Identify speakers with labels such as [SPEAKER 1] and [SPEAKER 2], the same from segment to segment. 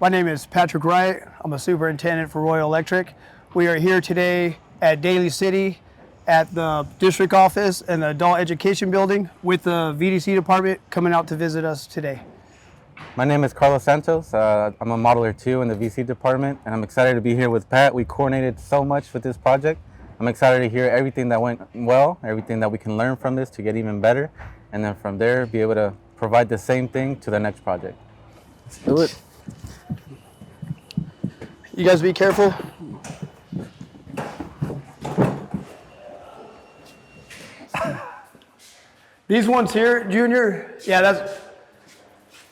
[SPEAKER 1] My name is Patrick Wright. I'm a superintendent for Royal Electric. We are here today at Daly City at the district office and the adult education building with the VDC department coming out to visit us today.
[SPEAKER 2] My name is Santos. I'm a modeler too in the VC department, and I'm excited to be here with Pat. We coordinated so much with this project. I'm excited to hear everything that went well, everything that we can learn from this to get even better, and then from there be able to provide the same thing to the next project. Let's do it.
[SPEAKER 1] You guys be careful. These ones here, Junior, yeah, that's...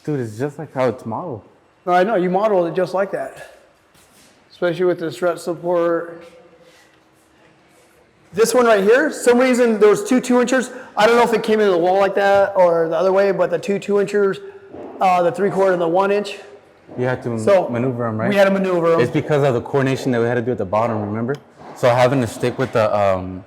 [SPEAKER 2] Dude, it's just like how it's modeled.
[SPEAKER 1] No, I know, you modeled it just like that. Especially with the strut support. This one right here, some reason there was two 2-inchers. I don't know if it came into the wall like that or the other way, but the two 2-inchers, the 3/4 and the 1-inch.
[SPEAKER 2] You had to maneuver them, right?
[SPEAKER 1] We had to maneuver them.
[SPEAKER 2] It's because of the coordination that we had to do at the bottom, remember? So having to stick with the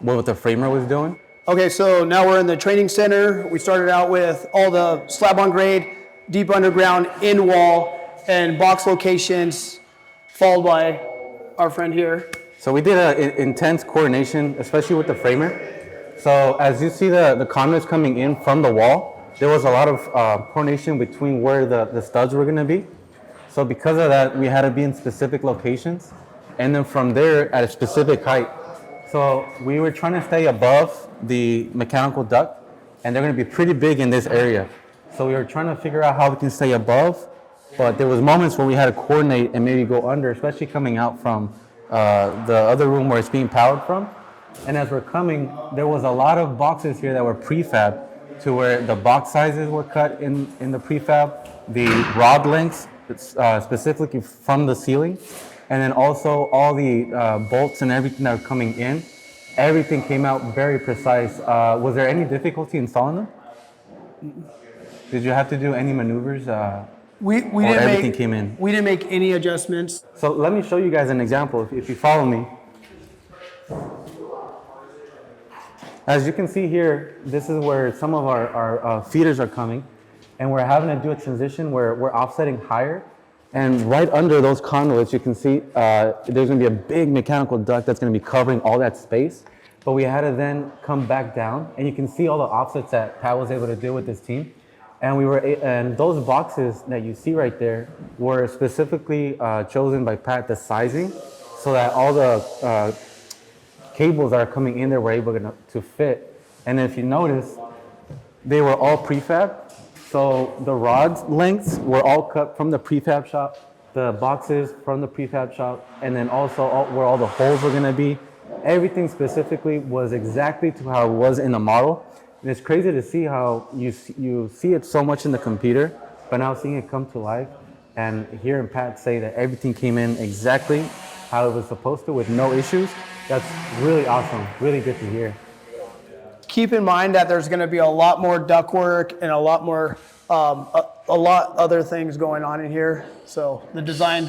[SPEAKER 2] what the framer was doing.
[SPEAKER 1] Okay, so now we're in the training center. We started out with all the slab on grade, deep underground, in wall, and box locations, followed by our friend here.
[SPEAKER 2] So we did an intense coordination, especially with the framer. So as you see the conduits coming in from the wall, there was a lot of coordination between where the studs were gonna be. So because of that, we had to be in specific locations, and then from there at a specific height. So we were trying to stay above the mechanical duct, and they're gonna be pretty big in this area. So we were trying to figure out how we can stay above, but there was moments where we had to coordinate and maybe go under, especially coming out from the other room where it's being powered from. And as we're coming, there was a lot of boxes here that were prefab, to where the box sizes were cut in the prefab, the rod lengths specifically from the ceiling, and then also all the bolts and everything that were coming in. Everything came out very precise. Was there any difficulty installing them? Did you have to do any maneuvers? Everything came in?
[SPEAKER 1] We didn't make any adjustments.
[SPEAKER 2] So let me show you guys an example, if you follow me. As you can see here, this is where some of our feeders are coming, and we're having to do a transition where we're offsetting higher. And right under those conduits, you can see there's gonna be a big mechanical duct that's gonna be covering all that space. But we had to then come back down, and you can see all the offsets that Pat was able to do with his team. And those boxes that you see right there were specifically chosen by Pat, the sizing, so that all the cables that are coming in there were able to fit. And if you notice, they were all prefab. So the rods lengths were all cut from the prefab shop, the boxes from the prefab shop, and then also where all the holes were gonna be. Everything specifically was exactly to how it was in the model. And it's crazy to see how you see it so much in the computer, but now seeing it come to life and hearing Pat say that everything came in exactly how it was supposed to with no issues, that's really awesome, really good to hear.
[SPEAKER 1] Keep in mind that there's going to be a lot more ductwork and a lot more, a lot other things going on in here. So the design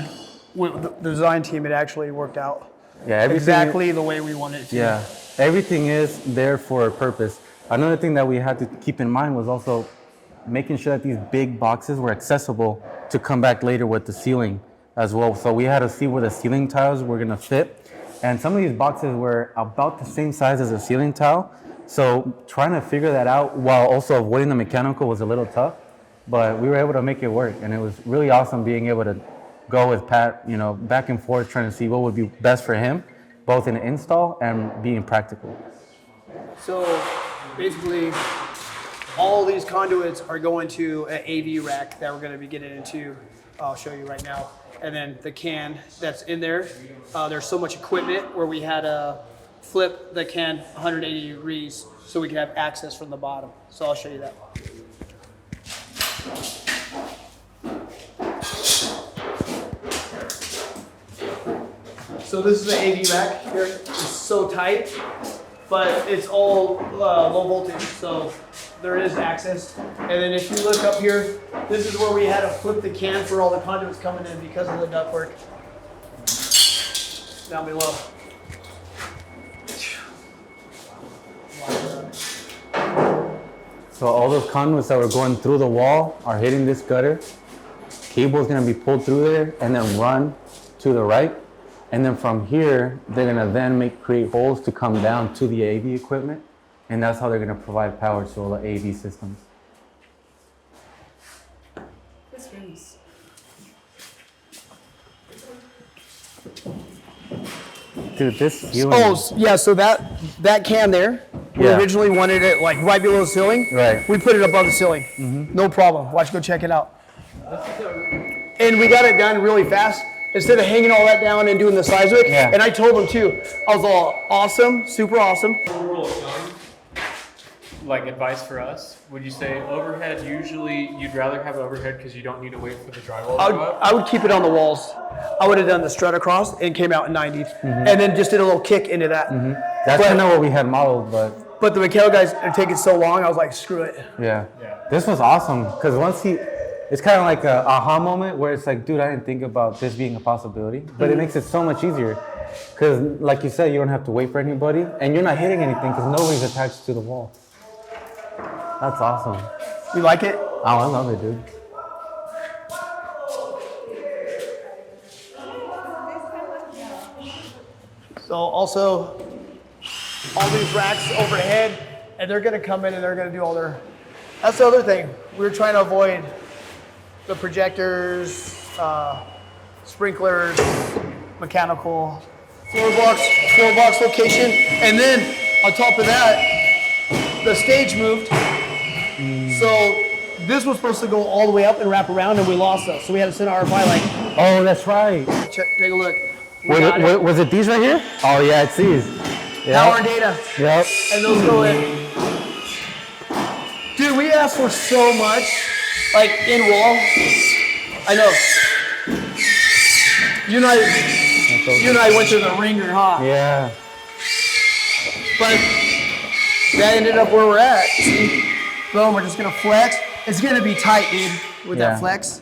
[SPEAKER 1] team, it actually worked out exactly the way we wanted it to.
[SPEAKER 2] Yeah, everything is there for a purpose. Another thing that we had to keep in mind was also making sure that these big boxes were accessible to come back later with the ceiling as well. So we had to see where the ceiling tiles were gonna fit. And some of these boxes were about the same size as a ceiling tile. So trying to figure that out while also avoiding the mechanical was a little tough, but we were able to make it work. And it was really awesome being able to go with Pat, back and forth, trying to see what would be best for him, both in the install and being practical.
[SPEAKER 1] So basically, all these conduits are going to an AV rack that we're going to be getting into. I'll show you right now. And then the can that's in there, there's so much equipment where we had to flip the can 180 degrees so we could have access from the bottom. So I'll show you that. So this is the AV rack here. It's so tight, but it's all low voltage, so there is access. And then if you look up here, this is where we had to flip the can for all the conduits coming in because of the ductwork down below.
[SPEAKER 2] So all those conduits that were going through the wall are hitting this gutter, cable is gonna be pulled through there and then run to the right. And then from here, they're gonna then create holes to come down to the AV equipment. And that's how they're gonna provide power to all the AV systems.
[SPEAKER 3] This room's
[SPEAKER 2] Dude, this ceiling.
[SPEAKER 1] Oh, yeah, so that can there, we
[SPEAKER 2] Yeah.
[SPEAKER 1] originally wanted it like right below the ceiling.
[SPEAKER 2] Right.
[SPEAKER 1] We put it above the ceiling. No problem. Watch, go check it out. And we got it done really fast. Instead of hanging all that down and doing the seismic.
[SPEAKER 2] Yeah.
[SPEAKER 1] And I told them too, I was all awesome, super awesome.
[SPEAKER 4] Rule of thumb, like advice for us, would you say overhead, usually you'd rather have overhead because you don't need to wait for the drywall to go up?
[SPEAKER 1] I would keep it on the walls. I would have done the strut across and came out in 90s. And then just did a little kick into that.
[SPEAKER 2] That's
[SPEAKER 1] But-
[SPEAKER 2] kind of what we had modeled, but
[SPEAKER 1] the mechanical guys are taking so long, I was like, screw it.
[SPEAKER 2] yeah. This was awesome because once it's kind of like a aha moment where it's like, dude, I didn't think about this being a possibility, but it makes it so much easier because, like you said, you don't have to wait for anybody, and you're not hitting anything because nobody's attached to the wall. That's awesome.
[SPEAKER 1] You like it?
[SPEAKER 2] Oh, I love it, dude.
[SPEAKER 1] So also, all these racks overhead, and they're gonna come in and they're gonna do all their, that's the other thing. We were trying to avoid the projectors, sprinklers, mechanical, floor box location. And then on top of that, the stage moved. So this was supposed to go all the way up and wrap around and we lost those. So we had to send RFI like,
[SPEAKER 2] Oh, that's right.
[SPEAKER 1] take a look. We got it.
[SPEAKER 2] Was it these right here? Oh, yeah, it's these.
[SPEAKER 1] Power
[SPEAKER 2] Yep.
[SPEAKER 1] data.
[SPEAKER 2] Yep.
[SPEAKER 1] And those go in. Dude, we asked for so much, like in wall. I know. You and I went to the ringer, huh?
[SPEAKER 2] Yeah.
[SPEAKER 1] But that ended up where we're at. See? Boom, we're just gonna flex. It's gonna be tight, dude, with
[SPEAKER 2] Yeah.
[SPEAKER 1] that flex.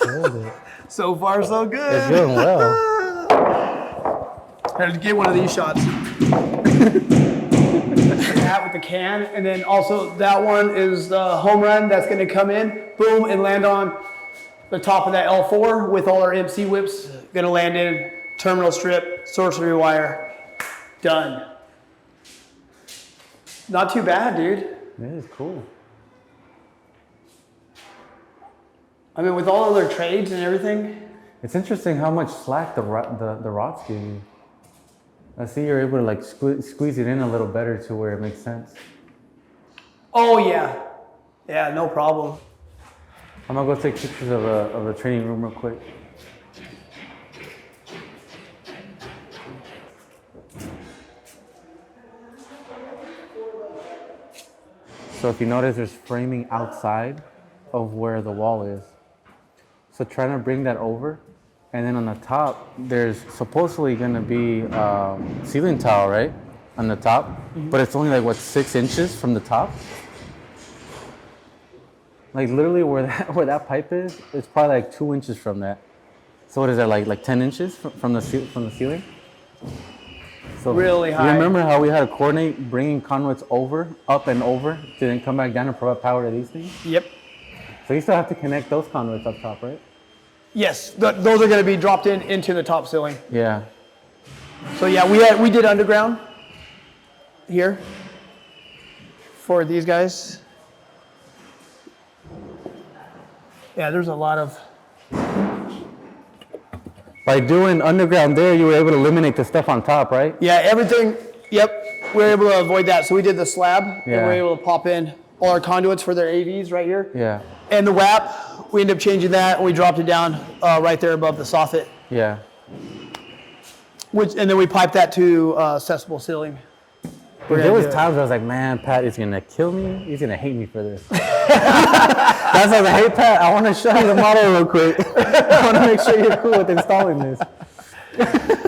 [SPEAKER 2] Killed it.
[SPEAKER 1] So far, so good.
[SPEAKER 2] It's doing well.
[SPEAKER 1] Had to get one of these shots. That with the can, and then also that one is the home run that's gonna come in, boom, and land on the top of that L4 with all our MC whips. Gonna land in, terminal strip, sorcery wire, done. Not too bad, dude.
[SPEAKER 2] That is cool.
[SPEAKER 1] I mean, with all other trades and everything.
[SPEAKER 2] It's interesting how much slack the rods give you. I see you're able to like squeeze it in a little better to where it makes sense.
[SPEAKER 1] Oh yeah, yeah, no problem.
[SPEAKER 2] I'm gonna go take pictures of the training room real quick. So if you notice, there's framing outside of where the wall is. So trying to bring that over, and then on the top, there's supposedly gonna be ceiling tile, right? On the top, but it's only like what, 6 inches from the top. Like literally where that pipe is, it's probably like 2 inches from that. So what is that, like 10 inches from the ceiling? So
[SPEAKER 1] Really high.
[SPEAKER 2] You remember how we had to coordinate bringing conduits up and over, to then come back down and provide power to these things?
[SPEAKER 1] Yep.
[SPEAKER 2] So you still have to connect those conduits up top, right?
[SPEAKER 1] Yes, those are gonna be dropped into the top ceiling.
[SPEAKER 2] Yeah.
[SPEAKER 1] So yeah, we did underground here for these guys. Yeah, there's a lot of.
[SPEAKER 2] By doing underground there, you were able to eliminate the stuff on top, right?
[SPEAKER 1] Yeah, everything. Yep, we were able to avoid that. So we did the slab, and we were
[SPEAKER 2] Yeah.
[SPEAKER 1] able to pop in all our conduits for their AVs right here.
[SPEAKER 2] Yeah.
[SPEAKER 1] And the WAP, we ended up changing that, and we dropped it down right there above the soffit.
[SPEAKER 2] Yeah.
[SPEAKER 1] And then we piped that to accessible ceiling.
[SPEAKER 2] There was times I was like, man, Pat is gonna kill me. He's gonna hate me for this. That's why I was like, hey Pat, I want to show you the model real quick. I want to make sure you're cool with installing this.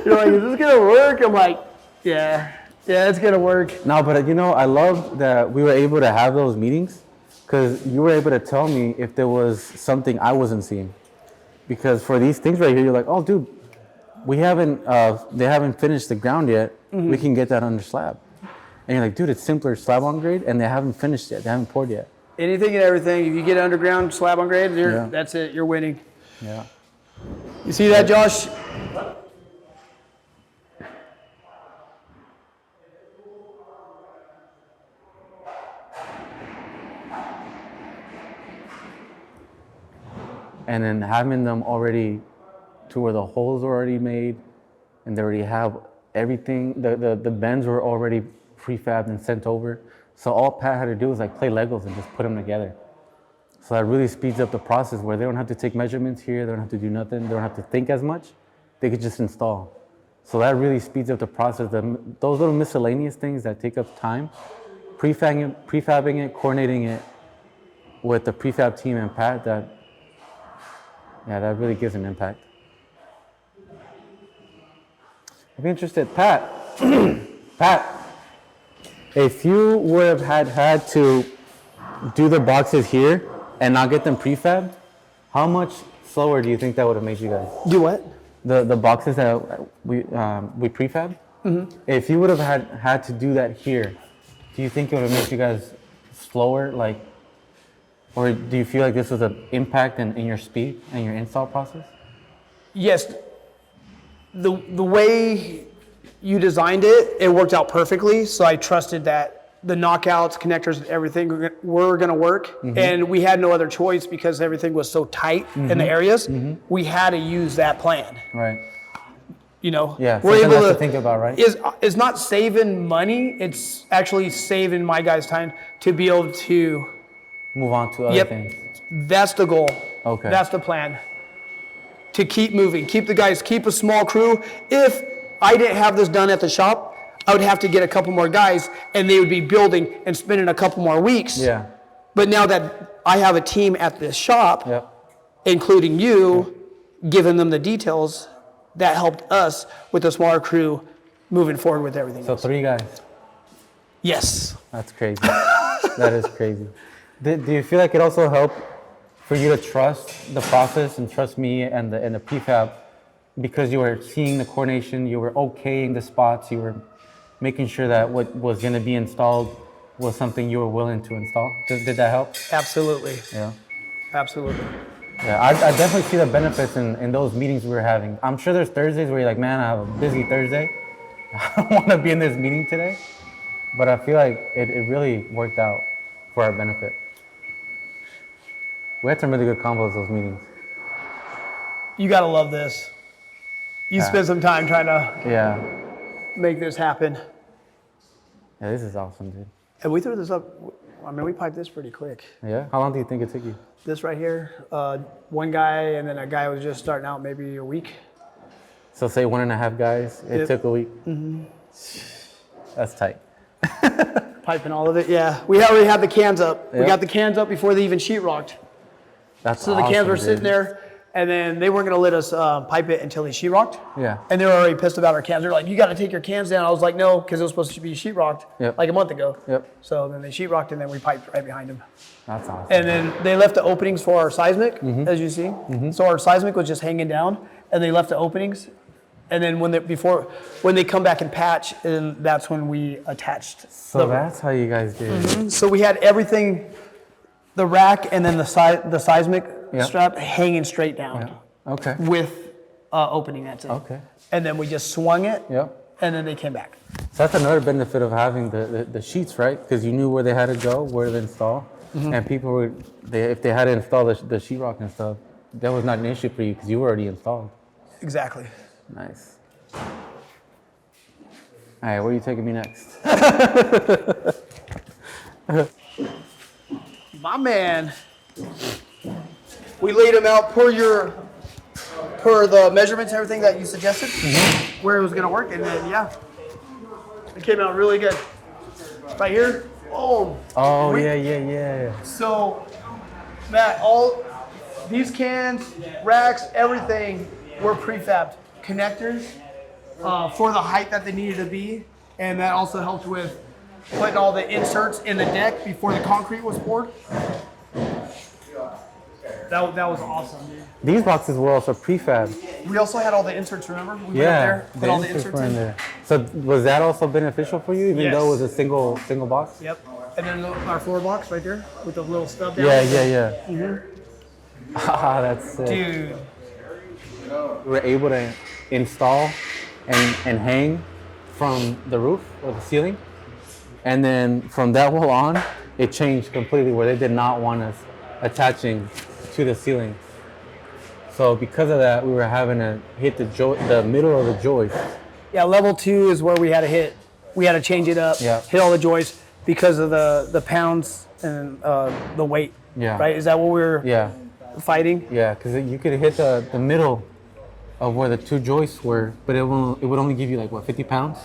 [SPEAKER 1] You're like, is this gonna work? I'm like, yeah, it's gonna work.
[SPEAKER 2] No, but I love that we were able to have those meetings because you were able to tell me if there was something I wasn't seeing. Because for these things right here, you're like, oh, dude, they haven't finished the ground yet. We can get that under slab. And you're like, dude, it's simpler slab on grade, and they haven't finished yet. They haven't poured yet.
[SPEAKER 1] Anything and everything. If you get underground slab on grade,
[SPEAKER 2] Yeah.
[SPEAKER 1] that's it. You're winning.
[SPEAKER 2] Yeah.
[SPEAKER 1] You see that, Josh?
[SPEAKER 2] And then having them already to where the holes are already made and they already have everything, the bends were already prefabbed and sent over. So all Pat had to do was like play Legos and just put them together. So that really speeds up the process where they don't have to take measurements here, they don't have to do nothing, they don't have to think as much, they could just install. So that really speeds up the process. Those little miscellaneous things that take up time, prefabbing it, coordinating it with the prefab team and Pat, that really gives an impact. I'd be interested, Pat, Pat, if you would have had to do the boxes here and not get them prefabbed, how much slower do you think that would have made you guys?
[SPEAKER 1] Do what?
[SPEAKER 2] The boxes that we prefabbed? Mm-hmm. If you would have had to do that here, do you think it would have made you guys slower? Like, or do you feel like this was an impact in your speed and your install process?
[SPEAKER 1] Yes. The way you designed it, it worked out perfectly. So I trusted that the knockouts, connectors, everything were going to work. Mm-hmm. And we had no other choice because everything was so tight in the areas. Mm-hmm. We had to use that plan.
[SPEAKER 2] Right.
[SPEAKER 1] You know,
[SPEAKER 2] yeah,
[SPEAKER 1] we're able
[SPEAKER 2] to think about, right?
[SPEAKER 1] It's not saving money. It's actually saving my guys' time to be able to
[SPEAKER 2] move on to other things.
[SPEAKER 1] That's the goal.
[SPEAKER 2] Okay.
[SPEAKER 1] That's the plan. To keep moving, keep a small crew. If I didn't have this done at the shop, I would have to get a couple more guys and they would be building and spending a couple more weeks.
[SPEAKER 2] Yeah.
[SPEAKER 1] But now that I have a team at this shop, including you, giving them the details, that helped us with the smaller crew moving forward with everything.
[SPEAKER 2] So 3 guys.
[SPEAKER 1] Yes.
[SPEAKER 2] That's crazy. That is crazy. Do you feel like it also helped for you to trust the process and trust me and the prefab because you were seeing the coordination, you were okaying the spots, you were making sure that what was going to be installed was something you were willing to install? Did that help?
[SPEAKER 1] Absolutely.
[SPEAKER 2] Yeah.
[SPEAKER 1] Absolutely.
[SPEAKER 2] Yeah, I definitely see the benefits in those meetings we were having. I'm sure there's Thursdays where you're like, man, I have a busy Thursday. I don't want to be in this meeting today. But I feel like it really worked out for our benefit. We had some really good combos those meetings.
[SPEAKER 1] You gotta love this. You spend some time trying to make this happen.
[SPEAKER 2] Yeah, this is awesome, dude.
[SPEAKER 1] And we threw this up, I mean, we piped this pretty quick.
[SPEAKER 2] Yeah? How long do you think it took you?
[SPEAKER 1] This right here, one guy and then a guy was just starting out maybe a week.
[SPEAKER 2] So say 1.5 guys, it took a week? Mm-hmm. That's tight.
[SPEAKER 1] Piping all of it, yeah. We already had the cans up.
[SPEAKER 2] Yep.
[SPEAKER 1] We got the cans up before they even sheetrocked.
[SPEAKER 2] That's
[SPEAKER 1] so
[SPEAKER 2] awesome,
[SPEAKER 1] the cans were
[SPEAKER 2] dude.
[SPEAKER 1] sitting there, and then they weren't going to let us pipe it until they sheetrocked.
[SPEAKER 2] Yeah.
[SPEAKER 1] And they were already pissed about our cans. They're like, you got to take your cans down. I was like, no, because it was supposed to be sheetrocked like a month ago.
[SPEAKER 2] Yep.
[SPEAKER 1] So then they sheetrocked, and then we piped right behind them.
[SPEAKER 2] That's awesome.
[SPEAKER 1] And then they left the openings for our seismic, as you see. Mm-hmm. So our seismic was just hanging down, and they left the openings. And then when they come back and patch, and that's when we attached.
[SPEAKER 2] So that's how you guys did it.
[SPEAKER 1] Mm-hmm. So we had everything, the rack and then the seismic strap hanging straight down.
[SPEAKER 2] Yeah. Okay.
[SPEAKER 1] With opening, that's it.
[SPEAKER 2] Okay.
[SPEAKER 1] And then we just swung it.
[SPEAKER 2] Yep.
[SPEAKER 1] And then they came back.
[SPEAKER 2] So that's another benefit of having the sheets, right? Because you knew where they had to go, where to install, and people were if they had to install the sheetrock and stuff, that was not an issue for you because you were already installed.
[SPEAKER 1] Exactly.
[SPEAKER 2] Nice. All right, where are you taking me next?
[SPEAKER 1] My man. We laid them out per the measurements, everything that you suggested, where it was going to work, and then it came out really good. Right here, boom.
[SPEAKER 2] Oh yeah.
[SPEAKER 1] So, Matt, all these cans, racks, everything were prefabbed. Connectors for the height that they needed to be, and that also helped with putting all the inserts in the deck before the concrete was poured. That was awesome, dude.
[SPEAKER 2] These boxes were also prefab.
[SPEAKER 1] We also had all the inserts, remember? We went up there, put all the inserts
[SPEAKER 2] were
[SPEAKER 1] in.
[SPEAKER 2] there. So was that also beneficial for you, even though it was a single box?
[SPEAKER 1] Yep. And then our floor box right there with the little stub down.
[SPEAKER 2] Yeah.
[SPEAKER 1] Mm-hmm.
[SPEAKER 2] Ah, that's sick.
[SPEAKER 1] Dude,
[SPEAKER 2] we were able to install and hang from the roof or the ceiling. And then from that wall on, it changed completely where they did not want us attaching to the ceiling. So because of that, we were having to hit the middle of the joist.
[SPEAKER 1] Yeah, level 2 is where we had to hit. We had to change it up, hit all the joists because of the pounds and the weight.
[SPEAKER 2] Yeah.
[SPEAKER 1] Right? Is that what we were fighting?
[SPEAKER 2] Yeah, because you could hit the middle of where the 2 joists were, but it would only give you like, what, 50 pounds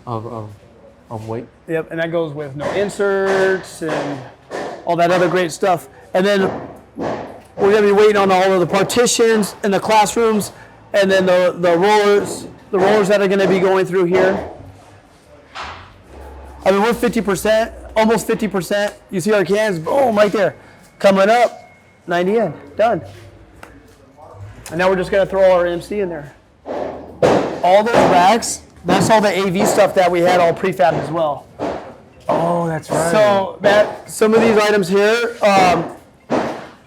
[SPEAKER 2] of weight?
[SPEAKER 1] Yep, and that goes with no inserts and all that other great stuff. And then we're gonna be waiting on all of the partitions in the classrooms, and then the rollers that are gonna be going through here. I mean, we're 50%, almost 50%. You see our cans, boom, right there. Coming up, 90 in, done. And now we're just gonna throw our MC in there. All those racks, that's all the AV stuff that we had all prefab as well.
[SPEAKER 2] Oh, that's right.
[SPEAKER 1] So some of these items here,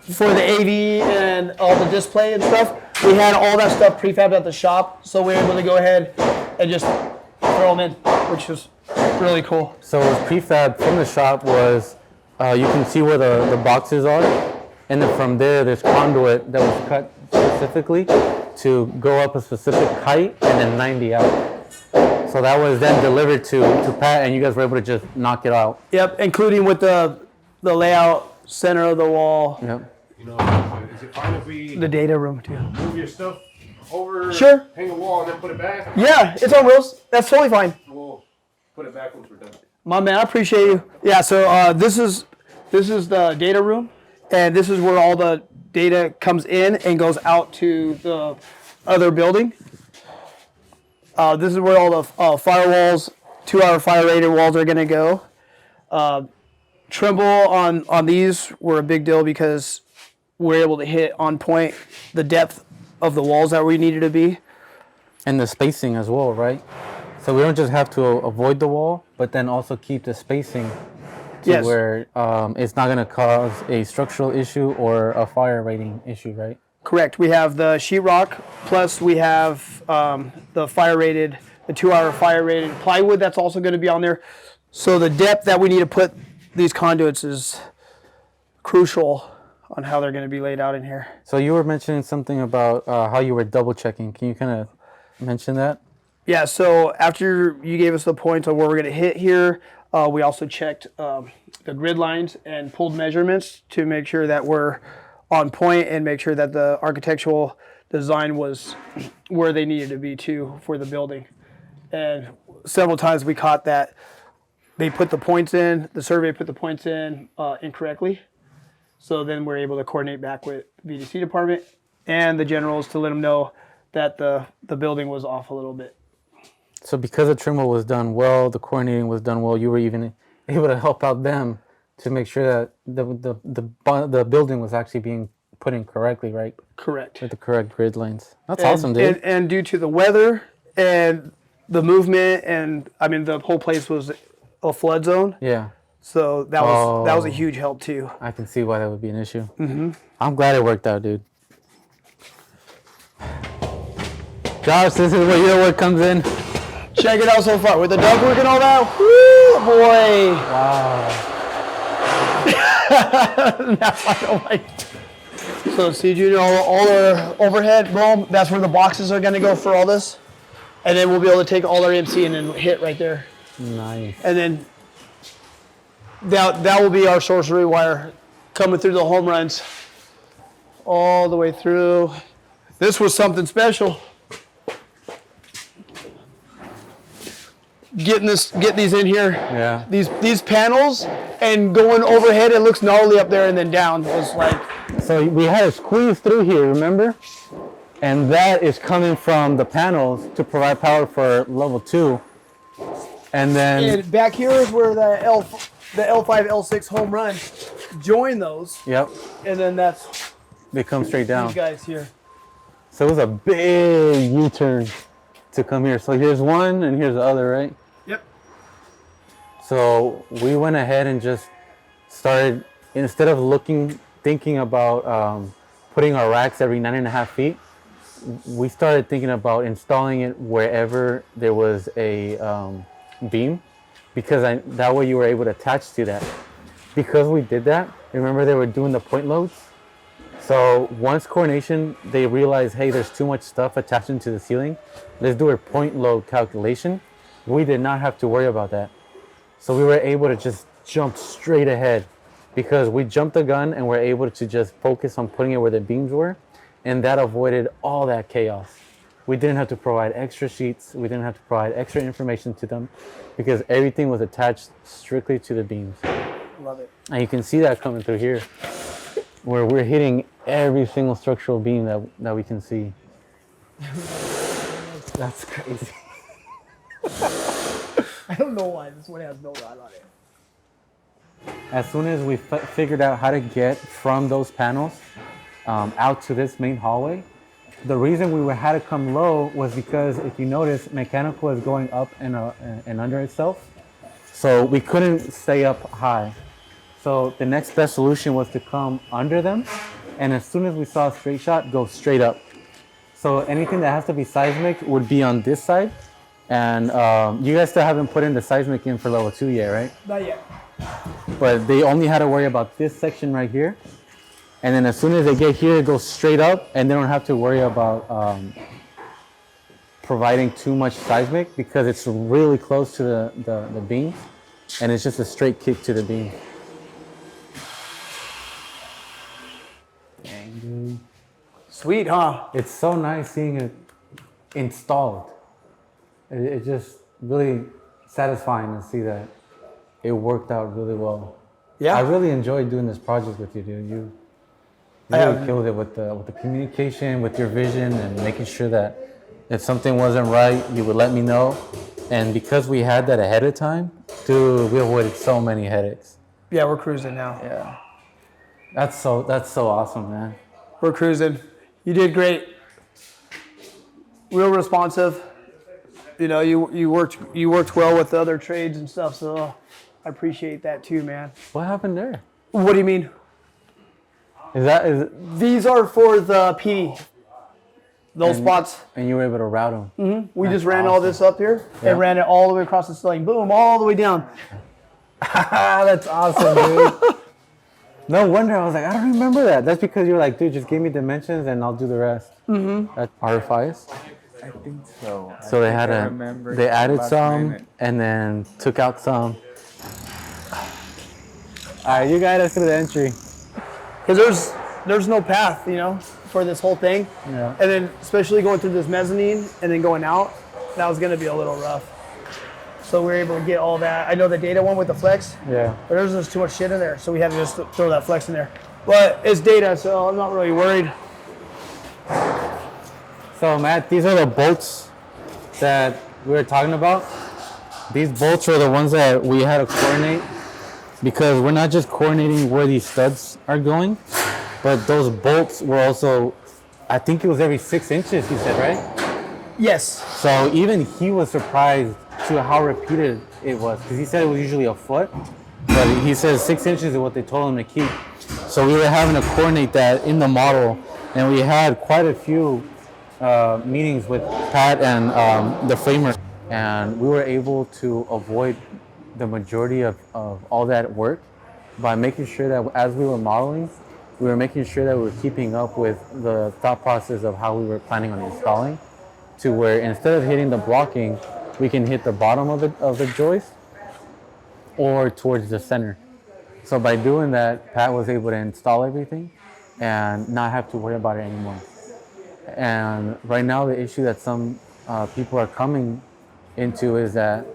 [SPEAKER 1] for the AV and all the display and stuff, we had all that stuff prefabbed at the shop, so we were able to go ahead and just throw them in, which was really cool.
[SPEAKER 2] So prefab from the shop was, you can see where the boxes are, and then from there's conduit that was cut specifically to go up a specific height and then 90 out. So that was then delivered to Pat, and you guys were able to just knock it out.
[SPEAKER 1] Yep, including with the layout, center of the wall,
[SPEAKER 5] You know, is it fine if we
[SPEAKER 1] the data room too.
[SPEAKER 5] move your stuff over,
[SPEAKER 1] Sure.
[SPEAKER 5] hang a wall, and then put it back?
[SPEAKER 1] Yeah, it's on wheels. That's totally fine.
[SPEAKER 5] We'll put it back once we're done.
[SPEAKER 1] My man, I appreciate you. Yeah, so this is the data room, and this is where all the data comes in and goes out to the other building. This is where all the firewalls, 2-hour fire rated walls are gonna go. Trimble on these were a big deal because we're able to hit on point the depth of the walls that we needed to be.
[SPEAKER 2] And the spacing as well, right? So we don't just have to avoid the wall, but then also keep the spacing to where it's not going to cause a structural issue or a fire rating issue, right?
[SPEAKER 1] Correct. We have the sheetrock, plus we have the fire rated, the 2-hour fire rated plywood that's also going to be on there. So the depth that we need to put these conduits is crucial on how they're going to be laid out in here.
[SPEAKER 2] So you were mentioning something about how you were double checking. Can you kind of mention that?
[SPEAKER 1] Yeah, so after you gave us the points on where we're going to hit here, we also checked the grid lines and pulled measurements to make sure that we're on point and make sure that the architectural design was where they needed to be too for the building. And several times we caught that they put the points in, the survey put the points in incorrectly. So then we're able to coordinate back with the VDC department and the generals to let them know that the building was off a little bit.
[SPEAKER 2] So because the trimble was done well, the coordinating was done well, you were even able to help out them to make sure that the building was actually being put in correctly, right?
[SPEAKER 1] Correct.
[SPEAKER 2] With the correct grid lines. That's awesome, dude.
[SPEAKER 1] And due to the weather and the movement, and I mean the whole place was a flood zone.
[SPEAKER 2] Yeah.
[SPEAKER 1] So that was a huge help too.
[SPEAKER 2] I can see why that would be an issue. Mm-hmm. I'm glad it worked out, dude. Josh, this is where your work comes in.
[SPEAKER 1] Check it out so far with the ductwork and all that. Woo, boy!
[SPEAKER 2] Wow.
[SPEAKER 1] Now I don't like. So see, Junior, all our overhead, boom. That's where the boxes are gonna go for all this, and then we'll be able to take all our MC and then hit right there.
[SPEAKER 2] Nice.
[SPEAKER 1] And then that will be our sorcery wire coming through the home runs all the way through. This was something special. Getting these in here.
[SPEAKER 2] Yeah.
[SPEAKER 1] These panels and going overhead, it looks gnarly up there and then down. It was like.
[SPEAKER 2] So we had to squeeze through here, remember? And that is coming from the panels to provide power for level 2. And then
[SPEAKER 1] And back here is where the L5, L6 home run join those.
[SPEAKER 2] Yep.
[SPEAKER 1] And then that's
[SPEAKER 2] They come straight down.
[SPEAKER 1] these guys here.
[SPEAKER 2] So it was a big U-turn to come here. So here's one and here's the other, right?
[SPEAKER 1] Yep.
[SPEAKER 2] So we went ahead and just started, instead of thinking about putting our racks every 9.5 feet, we started thinking about installing it wherever there was a beam, because that way you were able to attach to that. Because we did that, remember they were doing the point loads? So once coordination, they realized, hey, there's too much stuff attaching to the ceiling. Let's do a point load calculation. We did not have to worry about that. So we were able to just jump straight ahead because we jumped the gun and we're able to just focus on putting it where the beams were. And that avoided all that chaos. We didn't have to provide extra sheets. We didn't have to provide extra information to them because everything was attached strictly to the beams.
[SPEAKER 1] Love it.
[SPEAKER 2] And you can see that coming through here, where we're hitting every single structural beam that we can see. That's crazy.
[SPEAKER 1] I don't know why this one has no rod on it.
[SPEAKER 2] As soon as we figured out how to get from those panels out to this main hallway, the reason we had to come low was because if you notice, mechanical is going up and under itself. So we couldn't stay up high. So the next best solution was to come under them. And as soon as we saw a straight shot, go straight up. So anything that has to be seismic would be on this side. And you guys still haven't put in the seismic in for level 2 yet, right?
[SPEAKER 1] Not yet.
[SPEAKER 2] But they only had to worry about this section right here. And then as soon as they get here, it goes straight up and they don't have to worry about providing too much seismic because it's really close to the beam and it's just a straight kick to the beam. Dang, dude.
[SPEAKER 1] Sweet, huh?
[SPEAKER 2] It's so nice seeing it installed. It's just really satisfying to see that it worked out really well.
[SPEAKER 1] Yeah.
[SPEAKER 2] I really enjoyed doing this project with you, dude. You really killed it with the communication, with your vision, and making sure that if something wasn't right, you would let me know. And because we had that ahead of time, dude, we avoided so many headaches.
[SPEAKER 1] Yeah, we're cruising now.
[SPEAKER 2] Yeah. That's so awesome, man.
[SPEAKER 1] We're cruising. You did great. Real responsive. You know, you worked well with the other trades and stuff, so I appreciate that too, man.
[SPEAKER 2] What happened there?
[SPEAKER 1] What do you mean?
[SPEAKER 2] Is
[SPEAKER 1] These are for the PD. Those spots.
[SPEAKER 2] And you were able to route them.
[SPEAKER 1] We just ran all this up here and ran it all the way across the ceiling. Boom, all the way down.
[SPEAKER 2] That's awesome, dude. No wonder I was like, I don't remember that. That's because you were like, dude, just give me dimensions and I'll do the rest. That's RFIs.
[SPEAKER 6] I think so.
[SPEAKER 2] So they had they added some and then took out some. All right, you guide us through the entry.
[SPEAKER 1] Because there's no path, you know, for this whole thing.
[SPEAKER 2] Yeah.
[SPEAKER 1] And then especially going through this mezzanine and then going out, that was going to be a little rough. So we were able to get all that. I know the data one with the flex,
[SPEAKER 2] Yeah.
[SPEAKER 1] but there's just too much shit in there. So we had to just throw that flex in there. But it's data, so I'm not really worried.
[SPEAKER 2] So Matt, these are the bolts that we were talking about. These bolts are the ones that we had to coordinate because we're not just coordinating where these studs are going, but those bolts were also, I think it was every 6 inches, he said, right?
[SPEAKER 1] Yes.
[SPEAKER 2] So even he was surprised to how repeated it was because he said it was usually a foot, but he says 6 inches is what they told him to keep. So we were having to coordinate that in the model, and we had quite a few meetings with Pat and the framer, and we were able to avoid the majority of all that work by making sure that as we were modeling, we were making sure that we were keeping up with the thought process of how we were planning on installing, to where instead of hitting the blocking, we can hit the bottom of the joist or towards the center. So by doing that, Pat was able to install everything and not have to worry about it anymore. And right now, the issue that some people are coming into is that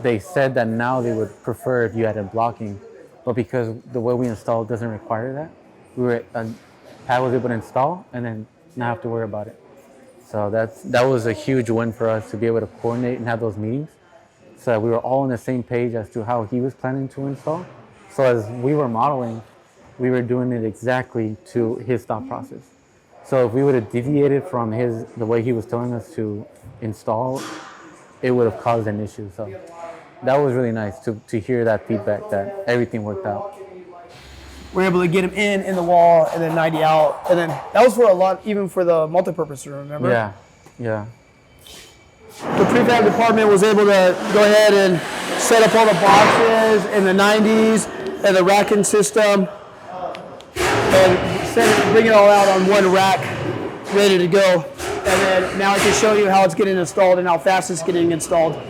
[SPEAKER 2] they said that now they would prefer if you had a blocking, but because the way we install doesn't require that, Pat was able to install and then not have to worry about it. So that was a huge win for us to be able to coordinate and have those meetings, so that we were all on the same page as to how he was planning to install. So as we were modeling, we were doing it exactly to his thought process. So if we would have deviated from the way he was telling us to install, it would have caused an issue. So that was really nice to hear that feedback that everything worked out.
[SPEAKER 1] we're able to get them in the wall, and then 90 out. And then that was for a lot, even for the multipurpose room, remember?
[SPEAKER 2] Yeah, yeah.
[SPEAKER 1] The prefab department was able to go ahead and set up all the boxes in the 90s and the racking system, and bring it all out on one rack, ready to go. And then now I can show you how it's getting installed and how fast it's getting installed.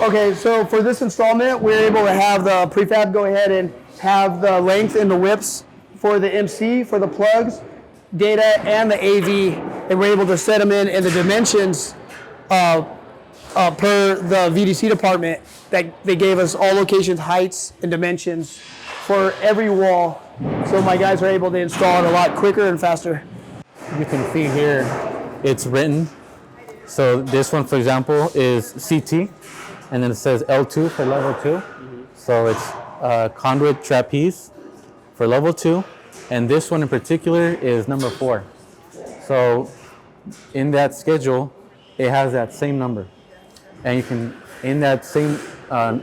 [SPEAKER 1] Okay, so for this installment, we're able to have the prefab go ahead and have the length and the widths for the MC, for the plugs, data, and the AV, and we're able to set them in the dimensions per the VDC department that they gave us all locations, heights, and dimensions for every wall. So my guys are able to install it a lot quicker and faster.
[SPEAKER 2] You can see here, it's written. So this one, for example, is CT, and then it says L2 for level 2. So it's conduit trapeze for level 2, and this one in particular is number 4. So in that schedule, it has that same number, and you can, in that same,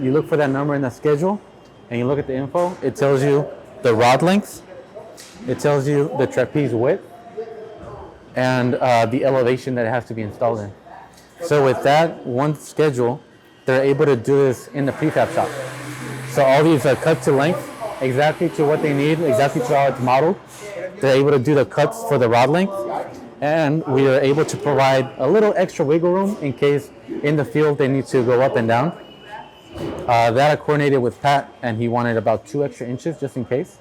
[SPEAKER 2] you look for that number in the schedule, and you look at the info. It tells you the rod length, it tells you the trapeze width, and the elevation that it has to be installed in. So with that one schedule, they're able to do this in the prefab shop. So all these are cut to length, exactly to what they need, exactly to how it's modeled. They're able to do the cuts for the rod length, and we are able to provide a little extra wiggle room in case in the field they need to go up and down. That I coordinated with Pat, and he wanted about 2 extra inches just in case.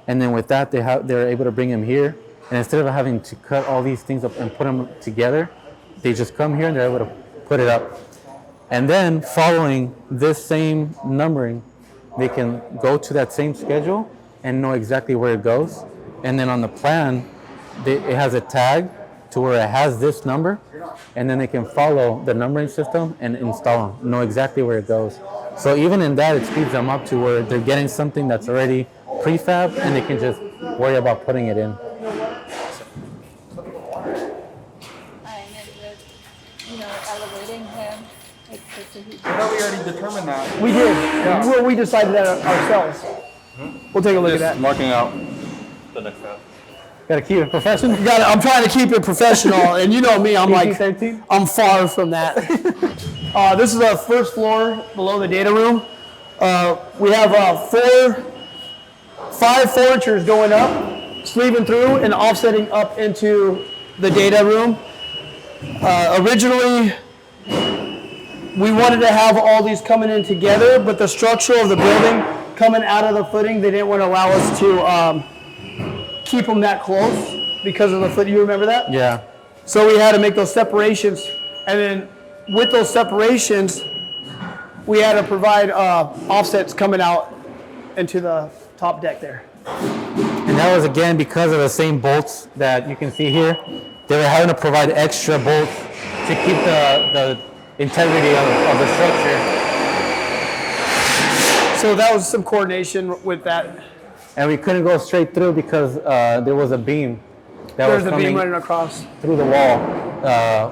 [SPEAKER 2] And then with that, they're able to bring him here, and instead of having to cut all these things up and put them together, they just come here and they're able to put it up. And then following this same numbering, they can go to that same schedule and know exactly where it goes. And then on the plan, it has a tag to where it has this number, and then they can follow the numbering system and install them, know exactly where it goes. So even in that, it speeds them up to where they're getting something that's already prefab, and they can just worry about putting it in.
[SPEAKER 3] And then with, elevating him, like, so he
[SPEAKER 6] I thought we already determined that.
[SPEAKER 1] We did. Well, we decided that ourselves. We'll take a look at that.
[SPEAKER 6] Marking out the next step.
[SPEAKER 2] Gotta keep it professional.
[SPEAKER 1] I'm trying to keep it professional, and you know me, I'm like,
[SPEAKER 2] 13?
[SPEAKER 1] I'm far from that. This is the first floor below the data room. We have 5 furnitures going up, sleeving through and offsetting up into the data room. Originally, we wanted to have all these coming in together, but the structure of the building coming out of the footing, they didn't want to allow us to keep them that close because of the foot. You remember that?
[SPEAKER 2] Yeah.
[SPEAKER 1] So we had to make those separations, and then with those separations, we had to provide offsets coming out into the top deck there.
[SPEAKER 2] And that was again because of the same bolts that you can see here. They were having to provide extra bolts to keep the integrity of the structure.
[SPEAKER 1] So that was some coordination with that.
[SPEAKER 2] And we couldn't go straight through because there was a beam that was
[SPEAKER 1] There's a
[SPEAKER 2] coming
[SPEAKER 1] beam running across.
[SPEAKER 2] through the wall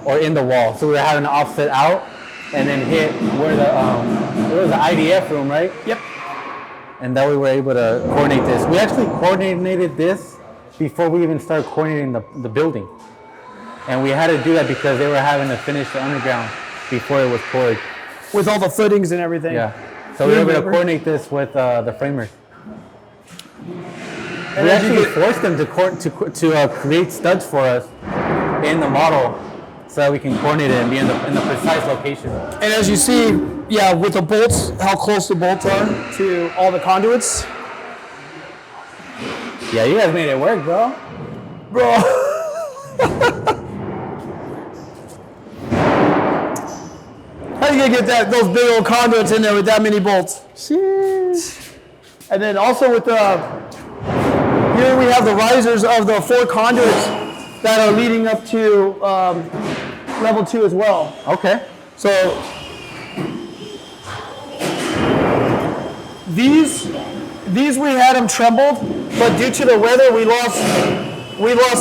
[SPEAKER 2] or in the wall. So we were having to offset out and then hit where it was the IDF room, right?
[SPEAKER 1] Yep.
[SPEAKER 2] And that we were able to coordinate this. We actually coordinated this before we even started coordinating the building. And we had to do that because they were having to finish the underground before it was poured.
[SPEAKER 1] With all the footings and everything.
[SPEAKER 2] Yeah. So we were able to coordinate this with the framers. We actually forced them to create studs for us in the model so that we can coordinate it and be in the precise location.
[SPEAKER 1] And as you see, yeah, with the bolts, how close the bolts are to all the conduits.
[SPEAKER 2] Yeah, you guys made it work, bro.
[SPEAKER 1] How are you gonna get those big old conduits in there with that many bolts? Sheesh. And then also with here we have the risers of the 4 conduits that are leading up to level 2 as well.
[SPEAKER 2] Okay.
[SPEAKER 1] So these we had them trembled, but due to the weather, we lost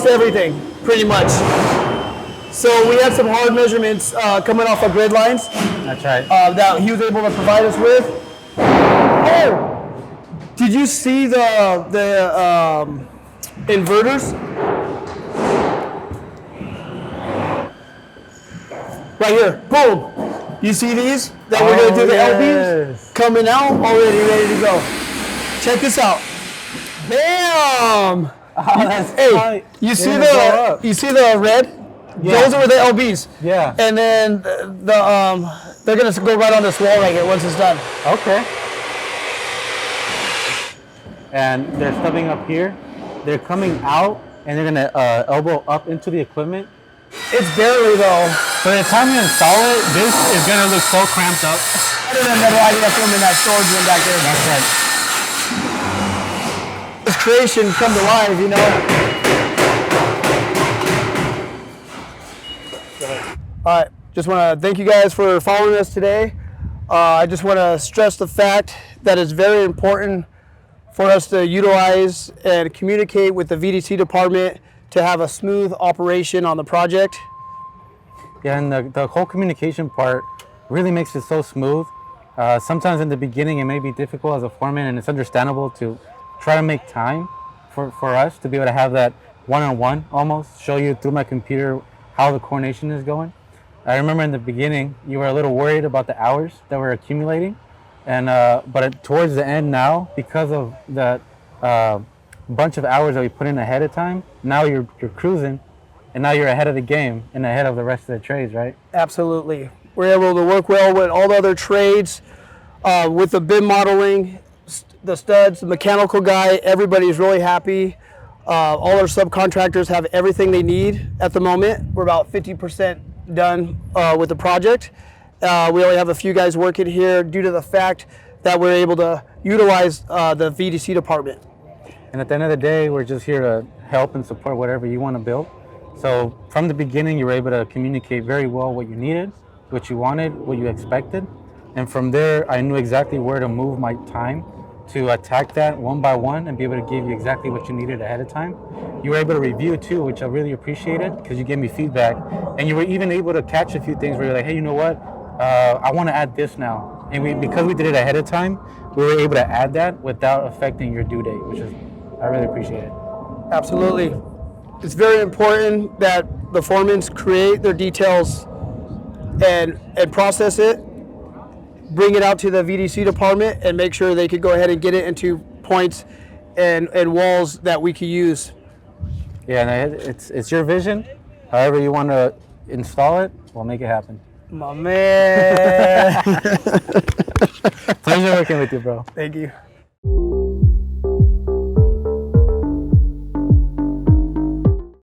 [SPEAKER 1] everything pretty much. So we had some hard measurements coming off of grid lines.
[SPEAKER 2] That's right.
[SPEAKER 1] That he was able to provide us with. Oh, did you see the inverters? Right here, boom. You see these that we're gonna do the LBs coming out already ready to go. Check this out. Bam! Hey, you see the red?
[SPEAKER 2] Yeah.
[SPEAKER 1] Those are the LBs.
[SPEAKER 2] Yeah.
[SPEAKER 1] And then they're gonna go right on this wall right here once it's done.
[SPEAKER 2] Okay. And they're stubbing up here. They're coming out, and they're gonna elbow up into the equipment.
[SPEAKER 1] It's barely though.
[SPEAKER 2] By the time you install it, this is gonna look so cramped up.
[SPEAKER 1] I didn't know I left them in that storage room back there.
[SPEAKER 2] That's right.
[SPEAKER 1] This creation come to life, you know. All right, just want to thank you guys for following us today. I just want to stress the fact that it's very important for us to utilize and communicate with the VDC department to have a smooth operation on the project.
[SPEAKER 2] Yeah, and the whole communication part really makes it so smooth. Sometimes in the beginning it may be difficult as a foreman, and it's understandable to try to make time for us to be able to have that one-on-one almost, show you through my computer how the coordination is going. I remember in the beginning you were a little worried about the hours that were accumulating, and but towards the end now, because of that bunch of hours that we put in ahead of time, now you're cruising, and now you're ahead of the game and ahead of the rest of the trades, right?
[SPEAKER 1] Absolutely. We're able to work well with all the other trades, with the BIM modeling, the studs, the mechanical guy, everybody's really happy. All our subcontractors have everything they need at the moment. We're about 50% done with the project. We only have a few guys working here due to the fact that we're able to utilize the VDC department.
[SPEAKER 2] And at the end of the day, we're just here to help and support whatever you want to build. So from the beginning, you were able to communicate very well what you needed, what you wanted, what you expected. And from there, I knew exactly where to move my time to attack that one by one and be able to give you exactly what you needed ahead of time. You were able to review too, which I really appreciated because you gave me feedback. And you were even able to catch a few things where you're like, hey, you know what? I want to add this now. And because we did it ahead of time, we were able to add that without affecting your due date, which is, I really appreciate it.
[SPEAKER 1] Absolutely. It's very important that the foremans create their details and process it, bring it out to the VDC department, and make sure they could go ahead and get it into points and walls that we could use.
[SPEAKER 2] Yeah, and it's your vision. However you want to install it, we'll make it happen.
[SPEAKER 1] My man.
[SPEAKER 2] Pleasure working with you, bro.
[SPEAKER 1] Thank you.